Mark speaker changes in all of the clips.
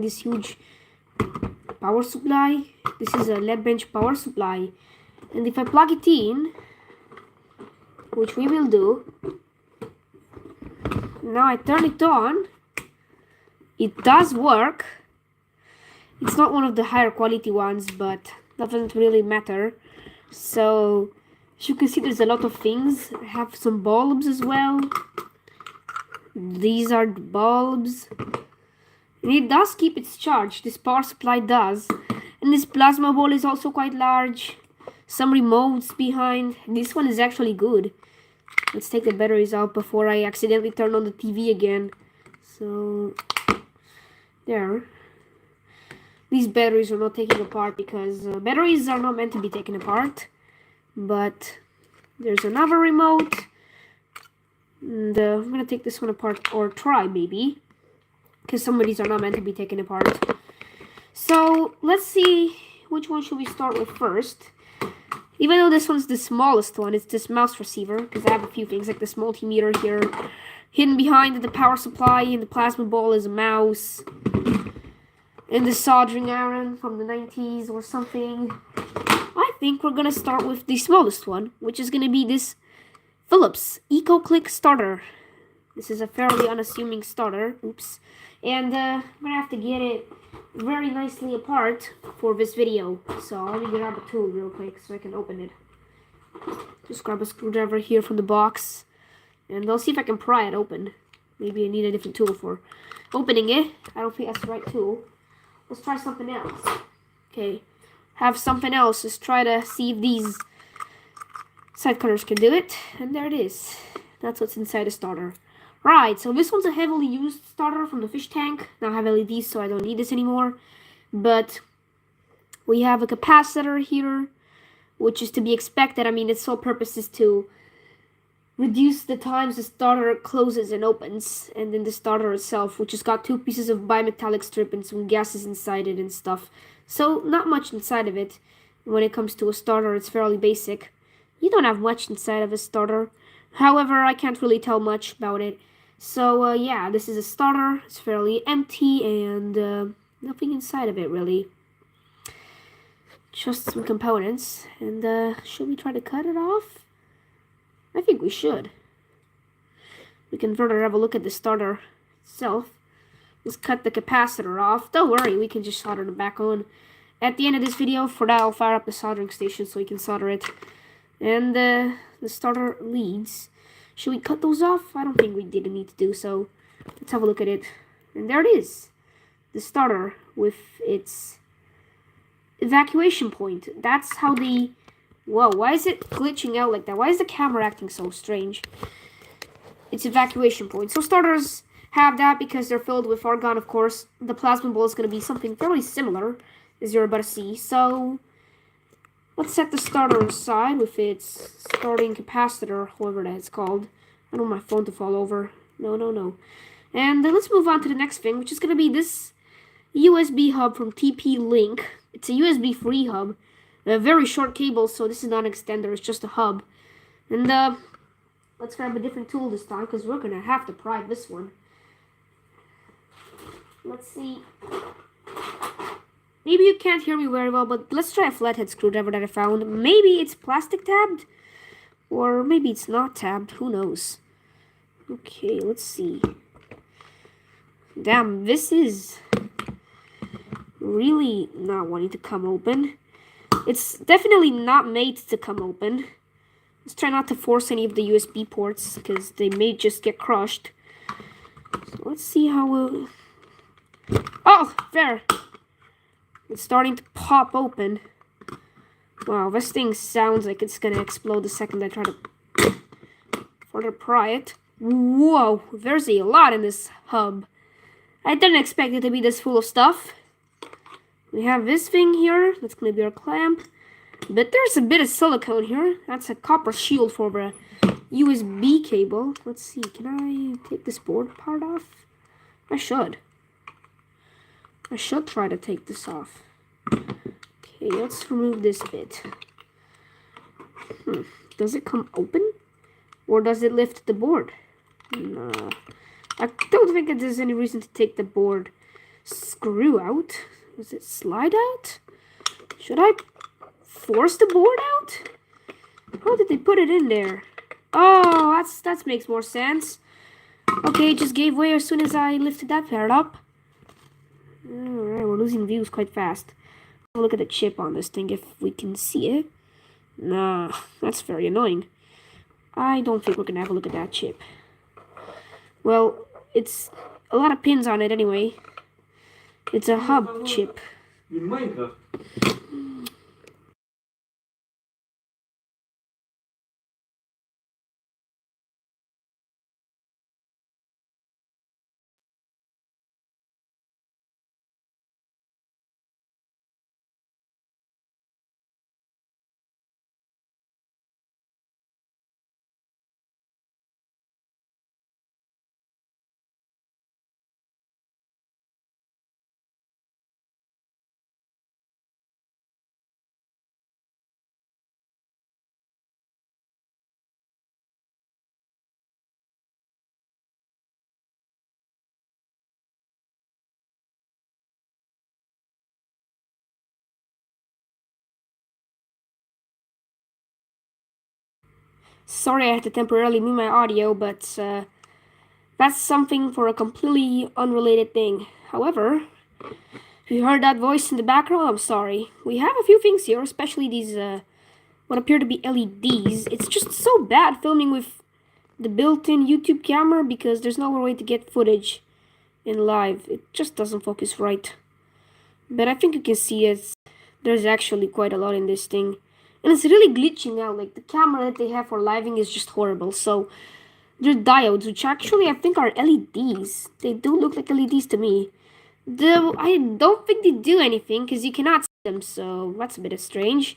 Speaker 1: this huge power supply. This is a LED bench power supply, and if I plug it in, which we will do, now I turn it on, it does work. It's not one of the higher quality ones, but doesn't really matter. So as you can see, there's a lot of things. I have some bulbs as well. These are the bulbs. And it does keep its charge. This power supply does. And this plasma ball is also quite large. Some remotes behind. This one is actually good. Let's take the batteries out before I accidentally turn on the TV again. So, there. These batteries are not taking apart because batteries are not meant to be taken apart. But there's another remote. And I'm going to take this one apart, or try maybe. Because some of these are not meant to be taken apart. So, let's see which one should we start with first. Even though this one's the smallest one, it's this mouse receiver. Because I have a few things like this multimeter here. Hidden behind the power supply and the plasma ball is a mouse. And the soldering iron from the 90s or something. I think we're going to start with the smallest one, which is going to be this Philips EcoClick starter. This is a fairly unassuming starter. Oops. And I'm going to have to get it very nicely apart for this video. So let me grab a tool real quick so I can open it. Just grab a screwdriver here from the box. And I'll see if I can pry it open. Maybe I need a different tool for opening it. I don't think that's the right tool. Let's try something else. Okay. Have something else. Let's try to see if these side cutters can do it. And there it is. That's what's inside the starter. Right, so this one's a heavily used starter from the fish tank. Now I have LEDs, so I don't need this anymore. But we have a capacitor here, which is to be expected. I mean, its sole purpose is to reduce the times the starter closes and opens. And then the starter itself, which has got 2 pieces of bimetallic strip and some gases inside it and stuff. So not much inside of it. When it comes to a starter, it's fairly basic. You don't have much inside of a starter. However, I can't really tell much about it. So, yeah, this is a starter. It's fairly empty and nothing inside of it, really. Just some components. And should we try to cut it off? I think we should. We can further have a look at the starter itself. Let's cut the capacitor off. Don't worry, we can just solder it back on. At the end of this video, for that, I'll fire up the soldering station so we can solder it. And the starter leads. Should we cut those off? I don't think we didn't need to do so. Let's have a look at it. And there it is. The starter with its evacuation point. That's how the... Whoa, why is it glitching out like that? Why is the camera acting so strange? It's evacuation point. So starters have that because they're filled with argon, of course. The plasma ball is going to be something fairly similar, as you're about to see. So let's set the starter aside with its starting capacitor, however that's called. I don't want my phone to fall over. No. And let's move on to the next thing, which is going to be this USB hub from TP-Link. It's a USB-free hub. A very short cable, so this is not an extender, it's just a hub. And let's grab a different tool this time, because we're going to have to pry this one. Let's see. Maybe you can't hear me very well, but let's try a flathead screwdriver that I found. Maybe it's plastic tabbed, or maybe it's not tabbed. Who knows? Okay, let's see. Damn, this is really not wanting to come open. It's definitely not made to come open. Let's try not to force any of the USB ports, because they may just get crushed. So let's see how we'll... Oh, there! It's starting to pop open. Wow, this thing sounds like it's gonna explode the second I try to further pry it. Whoa, there's a lot in this hub. I didn't expect it to be this full of stuff. We have this thing here. That's gonna be our clamp. But there's a bit of silicone here. That's a copper shield for the USB cable. Let's see, can I take this board part off? I should try to take this off. Okay, let's remove this bit. Does it come open? Or does it lift the board? No. I don't think there's any reason to take the board. screw out. Does it slide out? Should I force the board out? How did they put it in there? Oh, that makes more sense. Okay, it just gave way as soon as I lifted that part up. Alright, we're losing views quite fast. I'll look at the chip on this thing if we can see it. Nah, that's very annoying. I don't think we're gonna have a look at that chip. Well, it's a lot of pins on it anyway. It's a hub chip.
Speaker 2: In Minecraft.
Speaker 1: Sorry I had to temporarily mute my audio, but that's something for a completely unrelated thing. However, if you heard that voice in the background, I'm sorry. We have a few things here, especially these what appear to be LEDs. It's just so bad filming with the built-in YouTube camera because there's no way to get footage in live. It just doesn't focus right. But I think you can see it. There's actually quite a lot in this thing. And it's really glitching out. Like, the camera that they have for living is just horrible. So, they're diodes, which actually I think are LEDs. They do look like LEDs to me. I don't think they do anything, because you cannot see them. So, that's a bit strange.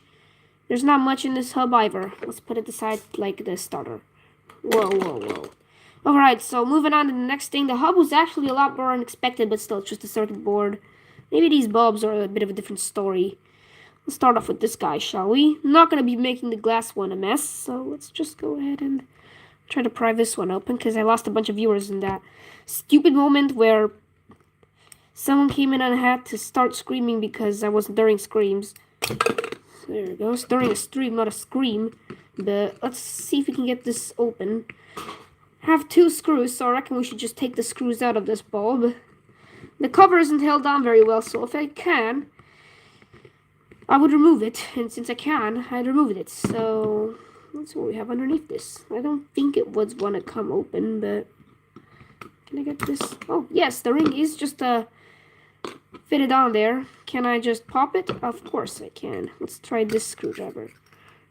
Speaker 1: There's not much in this hub either. Let's put it aside like the starter. Whoa, whoa, whoa. Alright, so moving on to the next thing. The hub was actually a lot more unexpected, but still, it's just a circuit board. Maybe these bulbs are a bit of a different story. Let's start off with this guy, shall we? I'm not going to be making the glass one a mess, so let's just go ahead and try to pry this one open, because I lost a bunch of viewers in that stupid moment where someone came in and had to start screaming because I was during screams. There it goes. During a stream, not a scream. But let's see if we can get this open. I have 2 screws, so I reckon we should just take the screws out of this bulb. The cover isn't held down very well, so if I can, I would remove it. And since I can, I'd remove it. So that's what we have underneath this. I don't think it was going to come open, but can I get this? Oh, yes, the ring is just fitted on there. Can I just pop it? Of course I can. Let's try this screwdriver.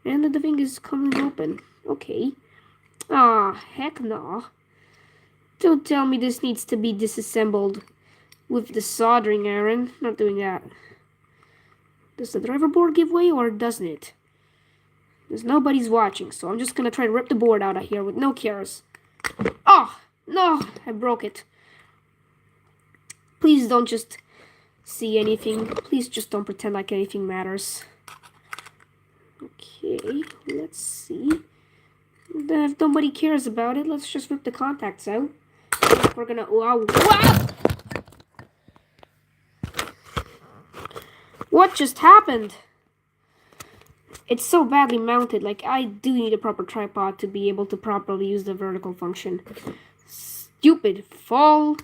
Speaker 1: And the thing is coming open. Okay. Ah, heck no. Don't tell me this needs to be disassembled with the soldering iron. Not doing that. Does the driver board give way or doesn't it? There's nobody's watching, so I'm just gonna try to rip the board out of here with no cares. Oh, no, I broke it. Please don't just see anything. Please just don't pretend like anything matters. Okay, let's see. If nobody cares about it, let's just rip the contacts out. We're gonna... Wow! Wow! What just happened? It's so badly mounted. Like, I do need a proper tripod to be able to properly use the vertical function. Stupid fall.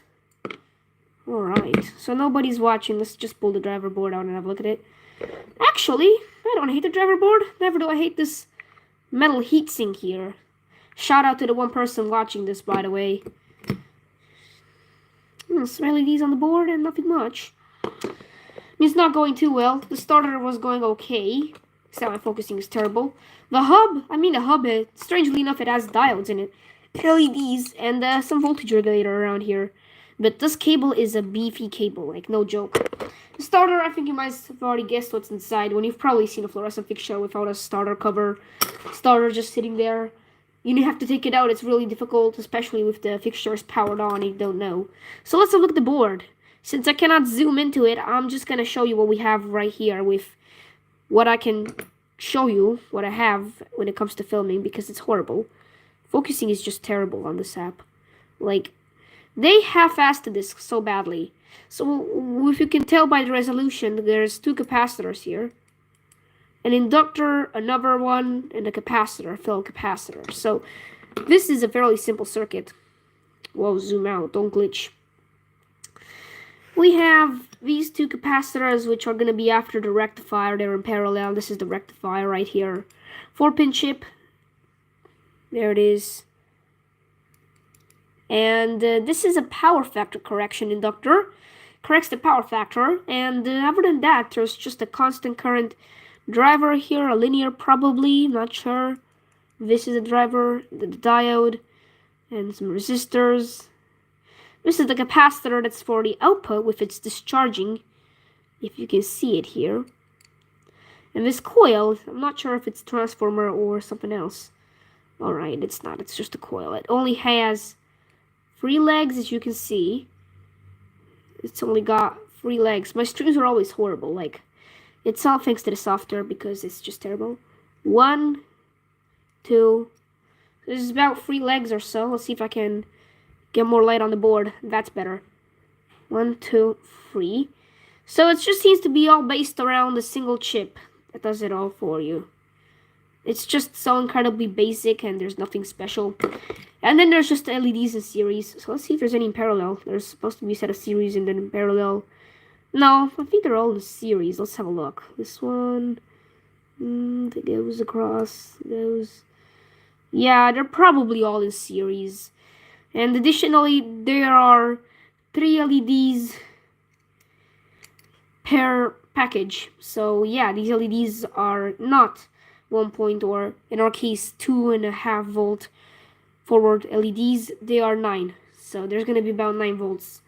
Speaker 1: Alright, so nobody's watching. Let's just pull the driver board out and have a look at it. Actually, I don't hate the driver board. Never do I hate this metal heatsink here. Shout out to the one person watching this, by the way. Some LEDs on the board and nothing much. It's not going too well. The starter was going okay. Except my focusing is terrible. The hub, strangely enough, it has diodes in it. LEDs and some voltage regulator around here. But this cable is a beefy cable, like no joke. The starter, I think you might have already guessed what's inside when you've probably seen a fluorescent fixture without a starter cover. Starter just sitting there. You have to take it out. It's really difficult, especially with the fixtures powered on. You don't know. So let's have a look at the board. Since I cannot zoom into it, I'm just going to show you what we have right here with what I can show you, what I have when it comes to filming, because it's horrible. Focusing is just terrible on this app. Like, they half-assed this so badly. So if you can tell by the resolution, there's two capacitors here. An inductor, another one, and a capacitor, a fill capacitor. So this is a fairly simple circuit. Whoa, zoom out, don't glitch. We have these two capacitors, which are going to be after the rectifier. They're in parallel. This is the rectifier right here. 4-pin chip. There it is. And this is a power factor correction inductor. Corrects the power factor. And other than that, there's just a constant current driver here. A linear probably. Not sure. This is a driver. The diode. And some resistors. This is the capacitor that's for the output with its discharging, if you can see it here. And this coil, I'm not sure if it's a transformer or something else. Alright, it's not, it's just a coil. It only has 3 legs, as you can see. It's only got 3 legs. My streams are always horrible, like, it's all thanks to the software because it's just terrible. 1, 2, this is about 3 legs or so. Let's see if I can get more light on the board. That's better. 1, 2, 3. So it just seems to be all based around a single chip that does it all for you. It's just so incredibly basic and there's nothing special. And then there's just the LEDs in series. So let's see if there's any in parallel. There's supposed to be a set of series and then in parallel. No, I think they're all in series. Let's have a look. This one. That goes across. Those. Yeah, they're probably all in series. And additionally, there are 3 LEDs per package. So yeah, these LEDs are not 1 point, or in our case 2.5 volt forward LEDs. They are 9. So there's going to be about 9 volts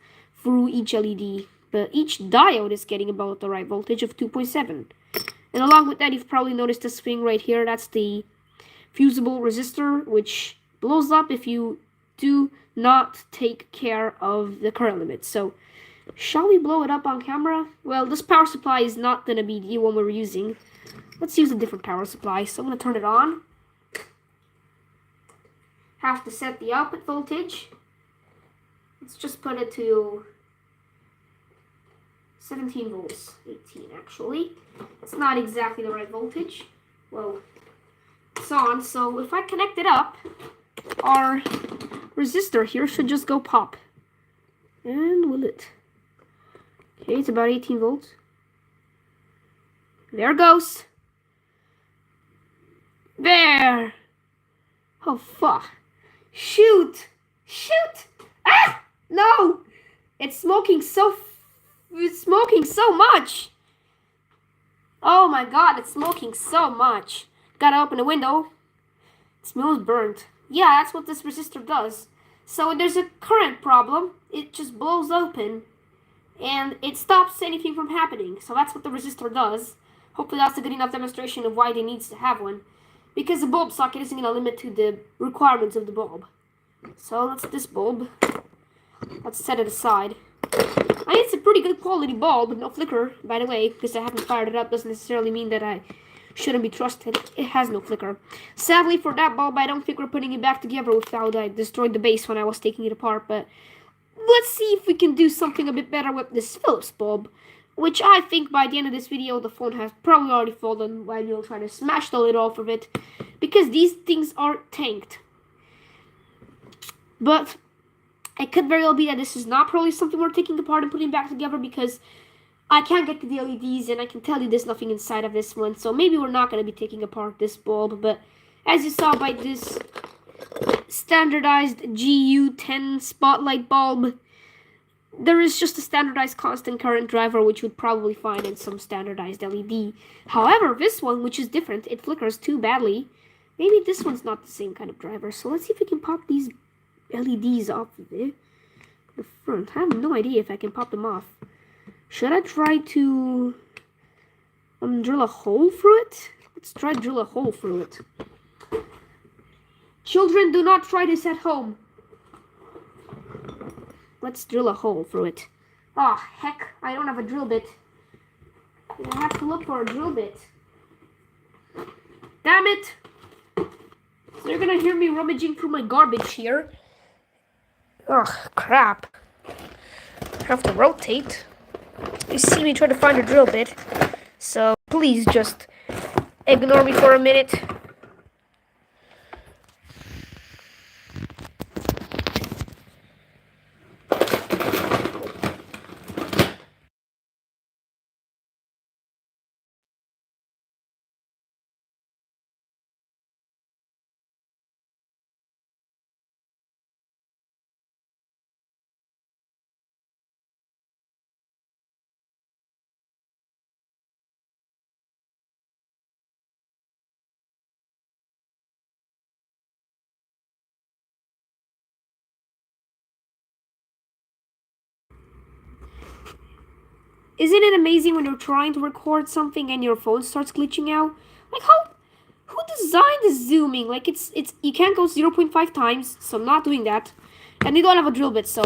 Speaker 1: through each LED. But each diode is getting about the right voltage of 2.7. And along with that, you've probably noticed this thing right here. That's the fusible resistor, which blows up if you do not take care of the current limit. So shall we blow it up on camera? Well, this power supply is not going to be the one we're using. Let's use a different power supply. So I'm going to turn it on. Have to set the output voltage. Let's just put it to 17 volts. 18 actually. It's not exactly the right voltage. Well, it's on. So if I connect it up, our resistor here should just go pop. And will it? Okay, it's about 18 volts. There it goes. There. Oh, fuck. Shoot. Shoot. Ah! No. It's smoking so much. Oh my god, it's smoking so much. Gotta open the window. It smells burnt. Yeah, that's what this resistor does. So when there's a current problem, it just blows open and it stops anything from happening. So that's what the resistor does. Hopefully that's a good enough demonstration of why it needs to have one. Because the bulb socket isn't going to limit to the requirements of the bulb. So that's this bulb. Let's set it aside. And it's a pretty good quality bulb, no flicker, by the way, because I haven't fired it up doesn't necessarily mean that I shouldn't be trusted. It has no flicker. Sadly for that bulb, I don't think we're putting it back together without I destroyed the base when I was taking it apart, but let's see if we can do something a bit better with this Philips bulb, which I think by the end of this video, the phone has probably already fallen while you'll try to smash the lid off of it, because these things are tanked. But it could very well be that this is not probably something we're taking apart and putting back together, because I can't get to the LEDs, and I can tell you there's nothing inside of this one, so maybe we're not going to be taking apart this bulb, but as you saw by this standardized GU10 spotlight bulb, there is just a standardized constant current driver, which you'd probably find in some standardized LED. However, this one, which is different, it flickers too badly. Maybe this one's not the same kind of driver, so let's see if we can pop these LEDs off of the front. I have no idea if I can pop them off. Should I try to drill a hole through it? Let's try to drill a hole through it. Children, do not try this at home. Let's drill a hole through it. Oh, heck, I don't have a drill bit. I have to look for a drill bit. Damn it. So you're gonna hear me rummaging through my garbage here. Ugh, crap. have to rotate. You see me try to find a drill bit, so please just ignore me for a minute. Isn't it amazing when you're trying to record something and your phone starts glitching out? Like who designed the zooming? Like it's you can't go 0.5 times, so I'm not doing that. And you don't have a drill bit, so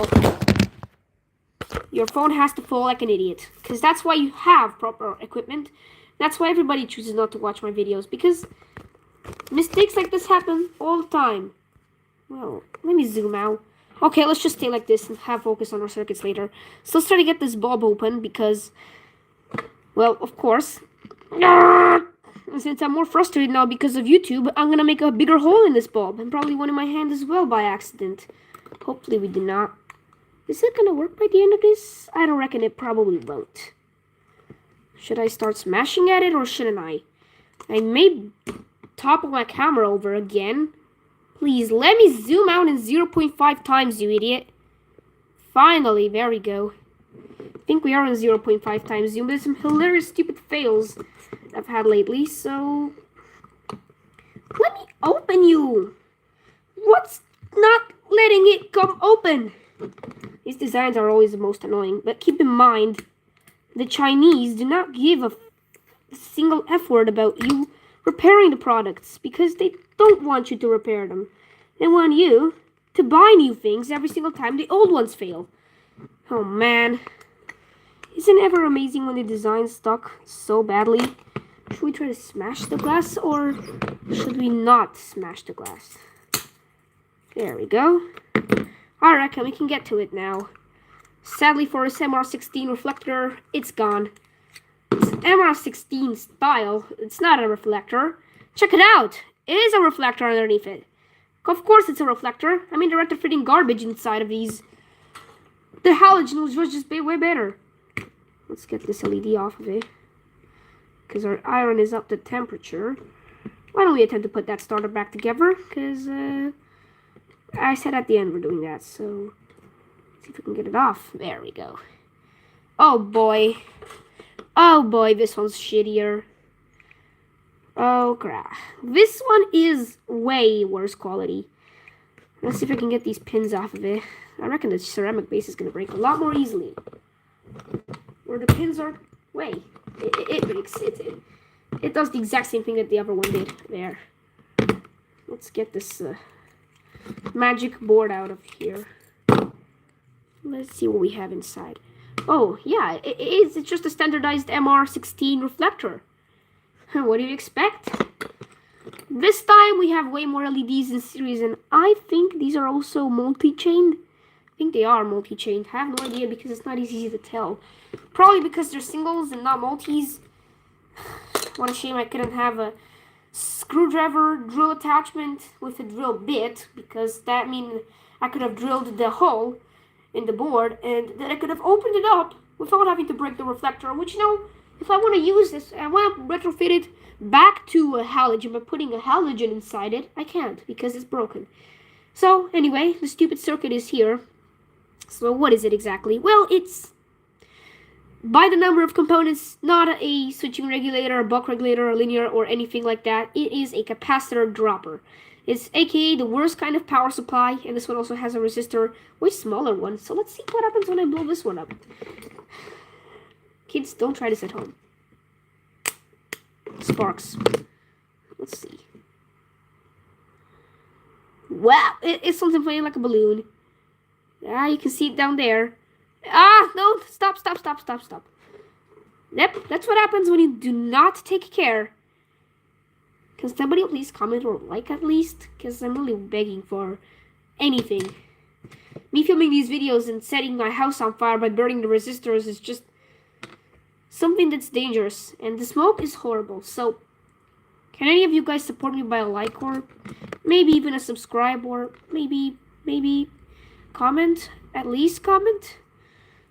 Speaker 1: your phone has to fall like an idiot. Because that's why you have proper equipment. That's why everybody chooses not to watch my videos, because mistakes like this happen all the time. Well, let me zoom out. Okay, let's just stay like this and have focus on our circuits later. So let's try to get this bulb open because, well, of course, since I'm more frustrated now because of YouTube, I'm gonna make a bigger hole in this bulb and probably one in my hand as well by accident. Hopefully we do not. Is it gonna work by the end of this? I don't reckon it probably won't. Should I start smashing at it or shouldn't I? I may topple my camera over again. Please, let me zoom out in 0.5 times, you idiot. Finally, there we go. I think we are in 0.5 times zoom. There's some hilarious stupid fails I've had lately, so... Let me open you! What's not letting it come open? These designs are always the most annoying, but keep in mind, the Chinese do not give a single F word about you repairing the products, because they don't want you to repair them. They want you to buy new things every single time the old ones fail. Oh man. Isn't it ever amazing when the design stuck so badly? Should we try to smash the glass or should we not smash the glass? There we go. I reckon we can get to it now. Sadly for this MR16 reflector, it's gone. It's MR16 style. It's not a reflector. Check it out. It is a reflector underneath it. Of course it's a reflector. I mean, they're fitting garbage inside of these. The halogen was just way better. Let's get this LED off of it. Because our iron is up to temperature. Why don't we attempt to put that starter back together? Because I said at the end we're doing that. So, let's see if we can get it off. There we go. Oh boy. Oh boy, this one's shittier. Oh crap. This one is way worse quality. Let's see if I can get these pins off of it. I reckon the ceramic base is going to break a lot more easily. Or the pins are... Wait. It breaks. It does the exact same thing that the other one did. There. Let's get this magic board out of here. Let's see what we have inside. Oh, yeah. It is. It's just a standardized MR16 reflector. What do you expect? This time we have way more LEDs in series, and I think these are also multi-chained. I think they are multi-chained. I have no idea because it's not easy to tell. Probably because they're singles and not multis. What a shame I couldn't have a screwdriver drill attachment with a drill bit, because that means I could have drilled the hole in the board and then I could have opened it up without having to break the reflector, which, you know, if I want to use this, I want to retrofit it back to a halogen by putting a halogen inside it. I can't because it's broken. So anyway, the stupid circuit is here. So what is it exactly? Well, it's by the number of components, not a switching regulator, a buck regulator, or linear, or anything like that. It is a capacitor dropper. It's aka the worst kind of power supply, and this one also has a resistor, way smaller one. So let's see what happens when I blow this one up. Kids, don't try this at home. Sparks. Let's see. Wow, it's something playing like a balloon. Ah, you can see it down there. Ah, no, stop. Yep, that's what happens when you do not take care. Can somebody please comment or like at least? Because I'm really begging for anything. Me filming these videos and setting my house on fire by burning the resistors is just something that's dangerous. And the smoke is horrible. So, can any of you guys support me by a like or maybe even a subscribe or maybe comment? At least comment?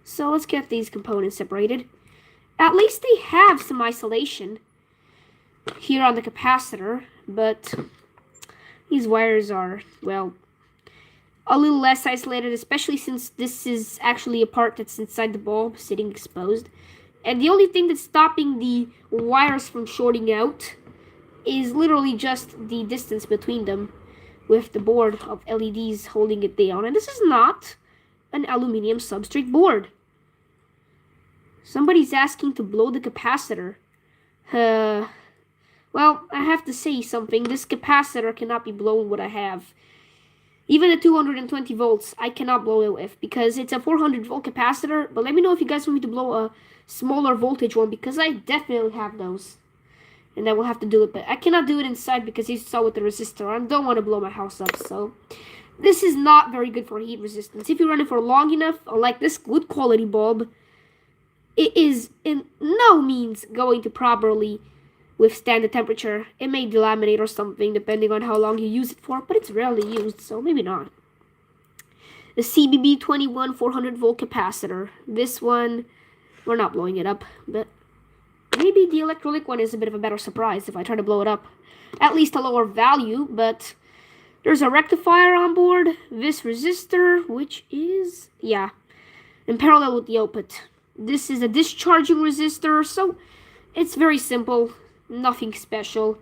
Speaker 1: So let's get these components separated. At least they have some isolation here on the capacitor, but these wires are, well, a little less isolated, especially since this is actually a part that's inside the bulb sitting exposed. And the only thing that's stopping the wires from shorting out is literally just the distance between them with the board of LEDs holding it down. And this is not an aluminum substrate board. Somebody's asking to blow the capacitor. Well, I have to say something. This capacitor cannot be blown what I have. Even at 220 volts, I cannot blow it with because it's a 400 volt capacitor. But let me know if you guys want me to blow a smaller voltage one because I definitely have those. And I will have to do it, but I cannot do it inside because you saw with the resistor. I don't want to blow my house up, so this is not very good for heat resistance. If you run it for long enough, like this good quality bulb, it is in no means going to properly withstand the temperature. It may delaminate or something depending on how long you use it for, but it's rarely used, so maybe not. The CBB21 400 volt capacitor. This one, we're not blowing it up, but maybe the electrolytic one is a bit of a better surprise if I try to blow it up. At least a lower value, but there's a rectifier on board. This resistor, which is, yeah, in parallel with the output. This is a discharging resistor, so it's very simple. Nothing special.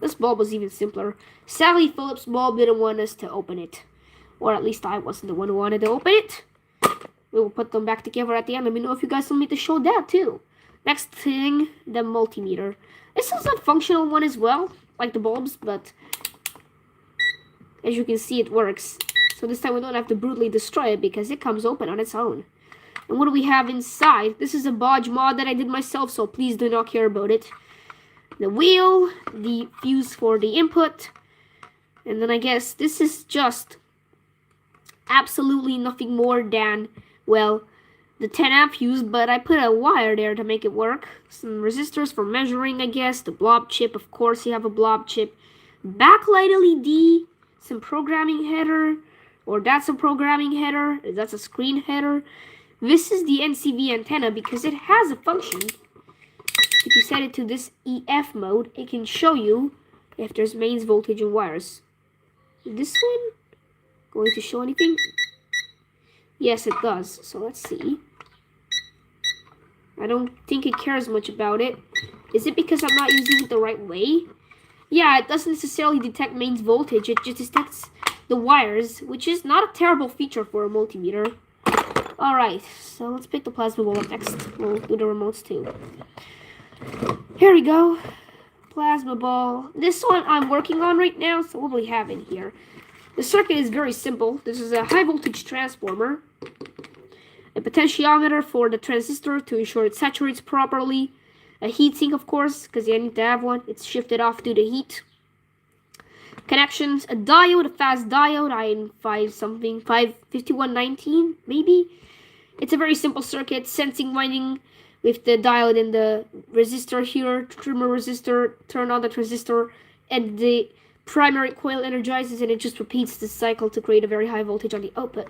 Speaker 1: This bulb was even simpler. Sadly, Philips bulb didn't want us to open it. Or at least I wasn't the one who wanted to open it. We will put them back together at the end. Let me know if you guys want me to show that too. Next thing, the multimeter. This is a functional one as well, like the bulbs, but as you can see, it works. So this time we don't have to brutally destroy it because it comes open on its own. And what do we have inside? This is a bodge mod that I did myself, so please do not care about it. The wheel, the fuse for the input, and then I guess this is just absolutely nothing more than, well, the 10 amp fuse, but I put a wire there to make it work. Some resistors for measuring, I guess. The blob chip, of course, you have a blob chip. Backlight LED, some programming header, or that's a programming header, that's a screen header. This is the NCV antenna because it has a function. If you set it to this EF mode, it can show you if there's mains voltage and wires. Is this one going to show anything? Yes, it does. So let's see. I don't think it cares much about it. Is it because I'm not using it the right way? Yeah, it doesn't necessarily detect mains voltage. It just detects the wires, which is not a terrible feature for a multimeter. Alright, so let's pick the plasma ball up next. We'll do the remotes too. Here we go. Plasma ball. This one I'm working on right now, so what do we have in here? The circuit is very simple. This is a high voltage transformer. A potentiometer for the transistor to ensure it saturates properly. A heatsink, of course, because you need to have one. It's shifted off due to heat. Connections, a diode, a fast diode, IN5119, maybe. It's a very simple circuit, sensing winding with the diode and the resistor here, trimmer resistor, turn on the transistor, and the primary coil energizes, and it just repeats the cycle to create a very high voltage on the output.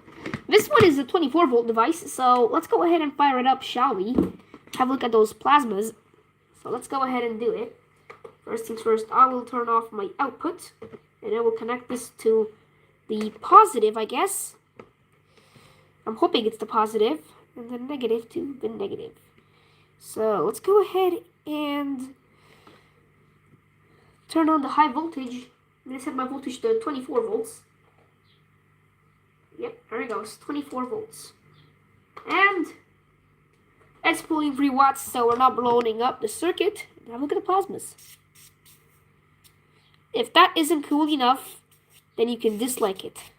Speaker 1: This one is a 24 volt device, so let's go ahead and fire it up, shall we? Have a look at those plasmas. So let's go ahead and do it. First things first, I will turn off my output, and I will connect this to the positive, I guess. I'm hoping it's the positive, and the negative to the negative. So let's go ahead and turn on the high voltage. I'm going to set my voltage to 24 volts. Yep, there it goes, 24 volts. And it's pulling 3 watts, so we're not blowing up the circuit. Now look at the plasmas. If that isn't cool enough, then you can dislike it.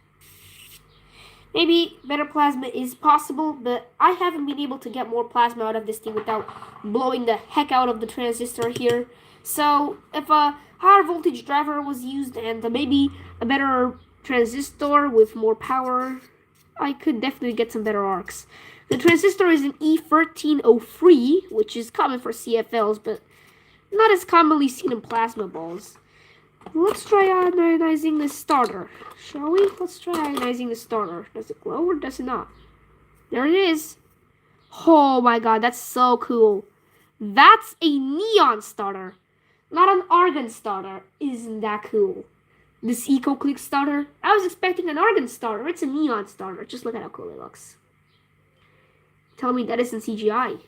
Speaker 1: Maybe better plasma is possible, but I haven't been able to get more plasma out of this thing without blowing the heck out of the transistor here. So if a higher voltage driver was used and maybe a better transistor with more power, I could definitely get some better arcs. The transistor is an E1303, which is common for CFLs, but not as commonly seen in plasma balls. Let's try ionizing the starter, shall we? Let's try ionizing the starter. Does it glow or does it not? There it is. Oh my god, that's so cool. That's a neon starter, not an argon starter. Isn't that cool? This EcoClick starter. I was expecting an argon starter. It's a neon starter. Just look at how cool it looks. Tell me that isn't CGI.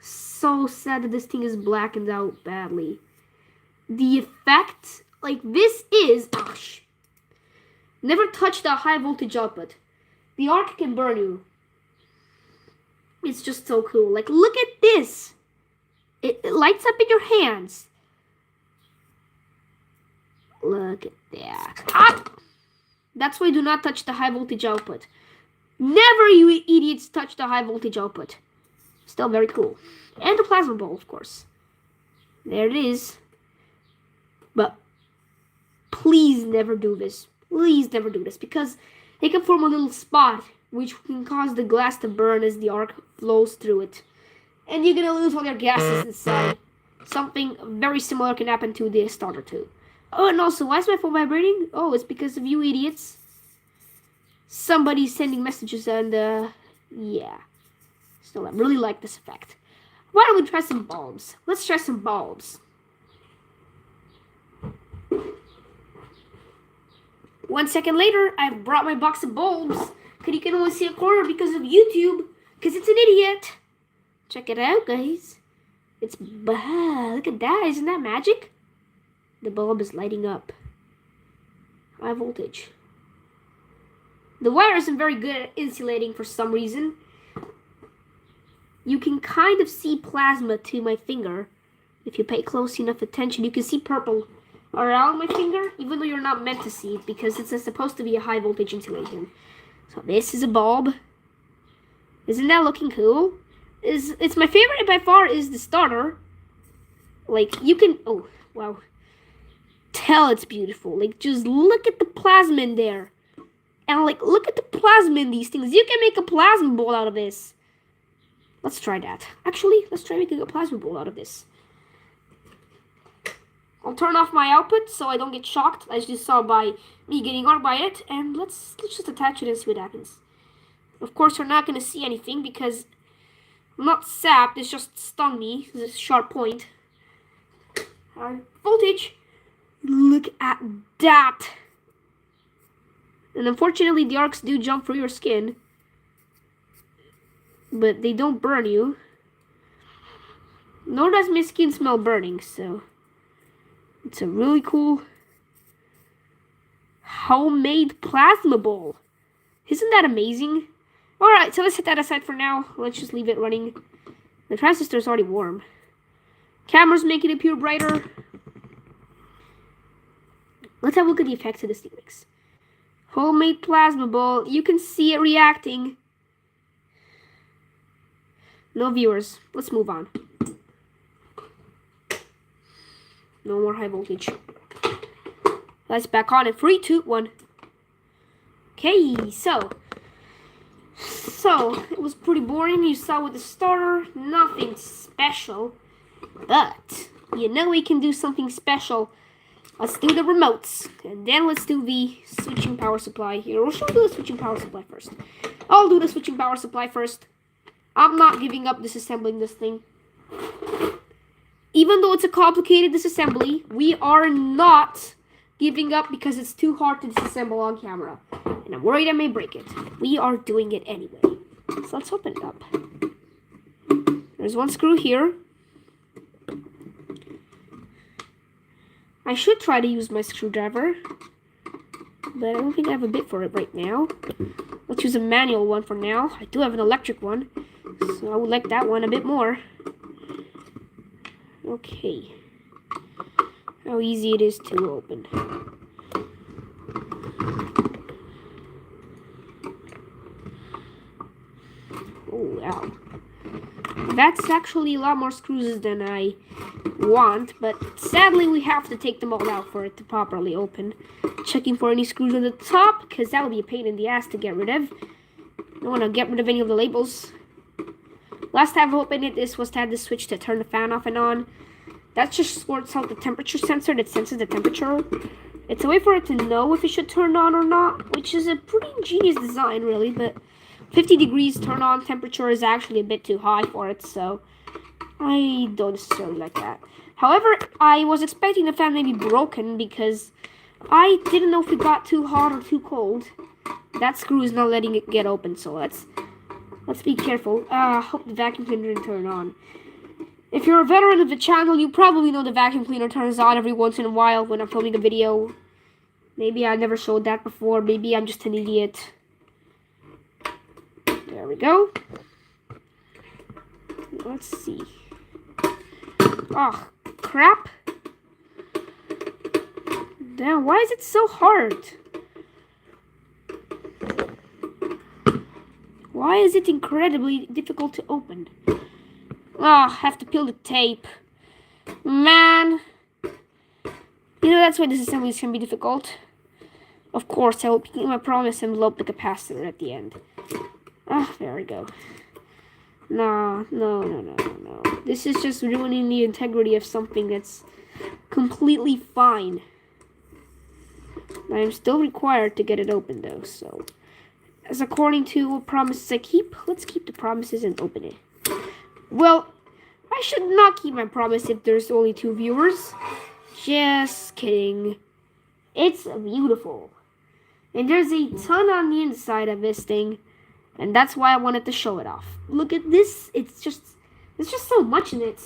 Speaker 1: So sad that this thing is blackened out badly. The effect, like this is, gosh. Never touch the high voltage output. The arc can burn you. It's just so cool. Like, look at this. It lights up in your hands. Look at that. Ah! That's why do not touch the high voltage output. Never, you idiots, touch the high voltage output. Still very cool. And the plasma ball, of course. There it is. But please never do this. Please never do this, because it can form a little spot which can cause the glass to burn as the arc flows through it. And you're gonna lose all your gases inside. Something very similar can happen to the starter too. Oh, and also, why is my phone vibrating? Oh, it's because of you idiots. Somebody's sending messages and, yeah. Still, I really like this effect. Why don't we try some bulbs? Let's try some bulbs. 1 second later, I've brought my box of bulbs. Because you can only see a corner because of YouTube. Because it's an idiot. Check it out, guys. It's, look at that. Isn't that magic? The bulb is lighting up. High voltage. The wire isn't very good at insulating for some reason. You can kind of see plasma to my finger. If you pay close enough attention, you can see purple around my finger, even though you're not meant to see it because it's supposed to be a high voltage insulation. So this is a bulb. Isn't that looking cool? It's my favorite by far is the starter. Like, you can, oh, wow. Tell it's beautiful. Like, just look at the plasma in there. And, like, look at the plasma in these things. You can make a plasma ball out of this. Let's try that. Actually, let's try making a plasma ball out of this. I'll turn off my output so I don't get shocked, as you saw by me getting arc by it. And let's just attach it and see what happens. Of course, you're not going to see anything because I'm not sapped. It's just stung me. It's a sharp point. Voltage. Look at that. And unfortunately, the arcs do jump through your skin. But they don't burn you. Nor does my skin smell burning, so it's a really cool homemade plasma ball. Isn't that amazing? Alright, so let's set that aside for now. Let's just leave it running. The transistor is already warm. Camera's making it appear brighter. Let's have a look at the effects of this thing mix. Homemade plasma ball. You can see it reacting. No viewers. Let's move on. No more high voltage. Let's back on in 3, 2, 1. Okay, so it was pretty boring. You saw with the starter, nothing special. But you know we can do something special. Let's do the remotes, and then let's do the switching power supply here. Or should we do the switching power supply first? I'll do the switching power supply first. I'm not giving up disassembling this thing. Even though it's a complicated disassembly, we are not giving up because it's too hard to disassemble on camera. And I'm worried I may break it. We are doing it anyway. So let's open it up. There's one screw here. I should try to use my screwdriver, but I don't think I have a bit for it right now. Let's use a manual one for now. I do have an electric one, so I would like that one a bit more. Okay. How easy it is to open. Oh, wow. That's actually a lot more screws than I want, but sadly we have to take them all out for it to properly open. Checking for any screws on the top, because that would be a pain in the ass to get rid of. I don't want to get rid of any of the labels. Last time I opened it, this was to have the switch to turn the fan off and on. That just sorts out the temperature sensor that senses the temperature. It's a way for it to know if it should turn on or not, which is a pretty ingenious design, really, but 50 degrees turn on temperature is actually a bit too high for it, so I don't necessarily like that. However, I was expecting the fan may be broken because I didn't know if it got too hot or too cold. That screw is not letting it get open, so let's be careful. Hope the vacuum cleaner didn't turn on. If you're a veteran of the channel, you probably know the vacuum cleaner turns on every once in a while when I'm filming a video. Maybe I never showed that before. Maybe I'm just an idiot. There we go. Let's see. Oh, crap. Damn, why is it so hard? Why is it incredibly difficult to open? Oh, I have to peel the tape. Man. You know, that's why this assembly can be difficult. Of course, I will keep my promise and blow up the capacitor at the end. Ah, there we go. No. This is just ruining the integrity of something that's completely fine. I am still required to get it open, though, so... As according to what promises I keep, let's keep the promises and open it. Well, I should not keep my promise if there's only 2 viewers. Just kidding. It's beautiful. And there's a ton on the inside of this thing. And that's why I wanted to show it off. Look at this. There's just so much in it.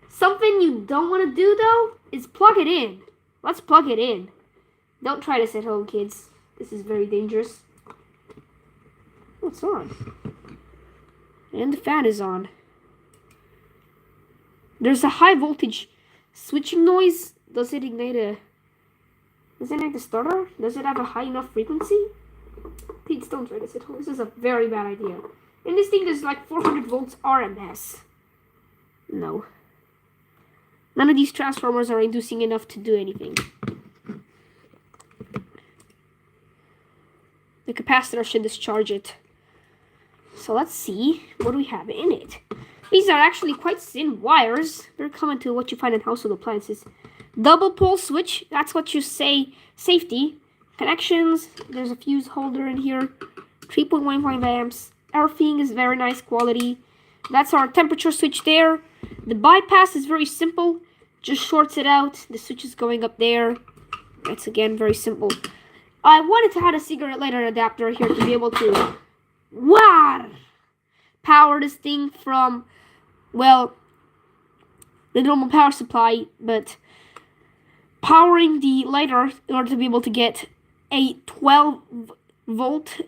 Speaker 1: Something you don't want to do, though, is plug it in. Let's plug it in. Don't try this at home, kids. This is very dangerous. Oh, it's on. And the fan is on. There's a high voltage switching noise. Does it ignite the starter? Does it have a high enough frequency? Please don't try this at home. This is a very bad idea. In this thing, there's like 400 volts RMS. No. None of these transformers are inducing enough to do anything. The capacitor should discharge it. So let's see what we have in it. These are actually quite thin wires. They're common to what you find in household appliances. Double pole switch, that's what you say, safety. Connections, there's a fuse holder in here. 3.15 amps. Everything is very nice quality. That's our temperature switch there. The bypass is very simple. Just shorts it out. The switch is going up there. That's again very simple. I wanted to add a cigarette lighter adapter here to be able to power this thing from, well, the normal power supply, but powering the lighter in order to be able to get a 12 volt,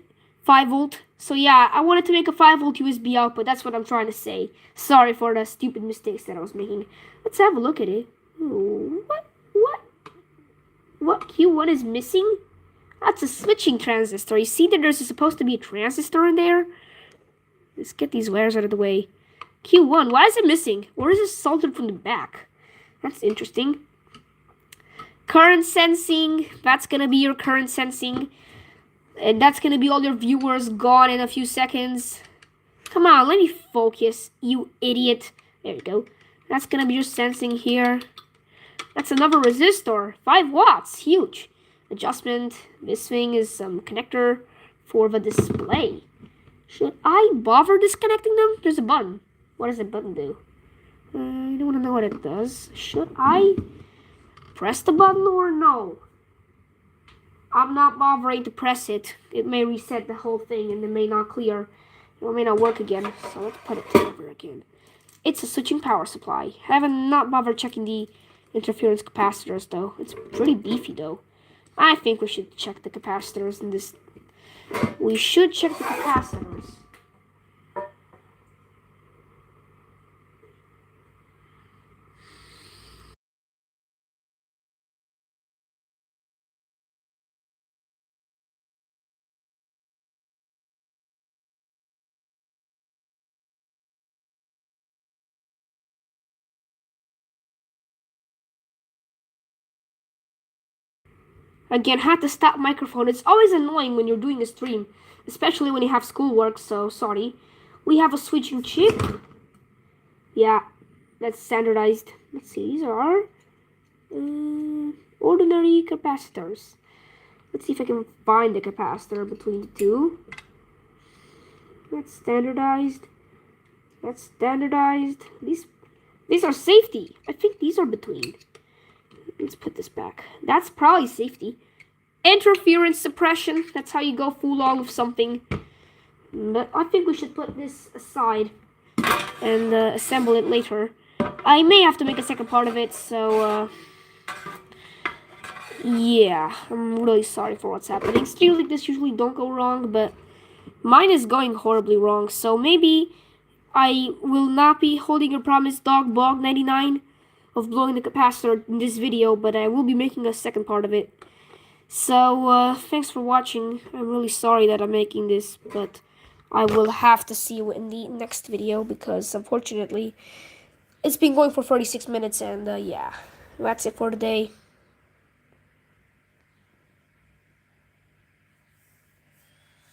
Speaker 1: 5 volt. So yeah, I wanted to make a 5 volt USB output. That's what I'm trying to say. Sorry for the stupid mistakes that I was making. Let's have a look at it. Ooh, what Q1 is missing? That's a switching transistor. You see that there's supposed to be a transistor in there? Let's get these wires out of the way. Q1, why is it missing? Or is it soldered from the back? That's interesting. Current sensing, that's gonna be your current sensing. And that's gonna be all your viewers gone in a few seconds. Come on, let me focus, you idiot. There you go. That's gonna be your sensing here. That's another resistor, 5 watts, huge. Adjustment, this thing is some connector for the display. Should I bother disconnecting them? There's a button. What does the button do? I don't want to know what it does. Should I press the button or no? I'm not bothering to press it. It may reset the whole thing and it may not clear. It may not work again. So let's put it together again. It's a switching power supply. I haven't not bothered checking the interference capacitors though. It's pretty beefy though. I think we should check the capacitors in this. We should check the capacitors. Again, had to stop microphone. It's always annoying when you're doing a stream, especially when you have schoolwork, so sorry. We have a switching chip. Yeah, that's standardized. Let's see, these are ordinary capacitors. Let's see if I can find the capacitor between the two. That's standardized. That's standardized. These are safety. I think these are between. Let's put this back. That's probably safety. Interference suppression. That's how you go full on with something. But I think we should put this aside and assemble it later. I may have to make a second part of it, so yeah, I'm really sorry for what's happening. Streams like this usually don't go wrong, but mine is going horribly wrong, so maybe I will not be holding your promise, Dog Bog 99, of blowing the capacitor in this video, but I will be making a second part of it. So, thanks for watching. I'm really sorry that I'm making this, but I will have to see you in the next video, because unfortunately, it's been going for 36 minutes, and yeah, that's it for today.